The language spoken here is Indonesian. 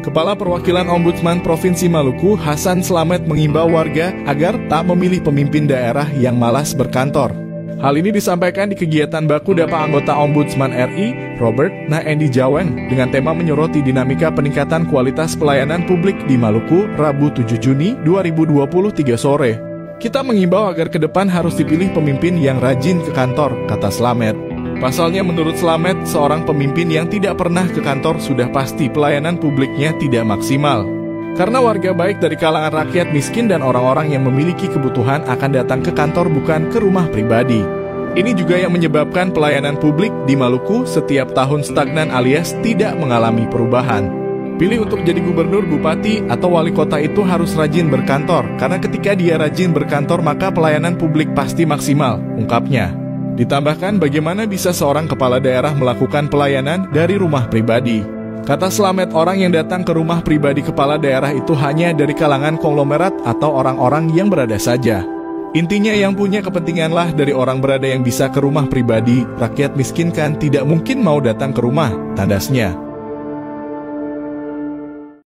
Kepala Perwakilan Ombudsman Provinsi Maluku, Hasan Slamet, mengimbau warga agar tak memilih pemimpin daerah yang malas berkantor. Hal ini disampaikan di kegiatan baku dapa anggota Ombudsman RI, Robert Naendi Jawen, dengan tema menyoroti dinamika peningkatan kualitas pelayanan publik di Maluku, Rabu 7 Juni 2023 sore. Kita mengimbau agar ke depan harus dipilih pemimpin yang rajin ke kantor, kata Slamet. Pasalnya menurut Slamet, seorang pemimpin yang tidak pernah ke kantor sudah pasti pelayanan publiknya tidak maksimal. Karena warga baik dari kalangan rakyat miskin dan orang-orang yang memiliki kebutuhan akan datang ke kantor bukan ke rumah pribadi. Ini juga yang menyebabkan pelayanan publik di Maluku setiap tahun stagnan alias tidak mengalami perubahan. Pilih untuk jadi gubernur, bupati, atau wali kota itu harus rajin berkantor, karena ketika dia rajin berkantor maka pelayanan publik pasti maksimal, ungkapnya. Ditambahkan bagaimana bisa seorang kepala daerah melakukan pelayanan dari rumah pribadi. Kata Slamet, orang yang datang ke rumah pribadi kepala daerah itu hanya dari kalangan konglomerat atau orang-orang yang berada saja. Intinya yang punya kepentinganlah dari orang berada yang bisa ke rumah pribadi, rakyat miskin kan tidak mungkin mau datang ke rumah, tandasnya.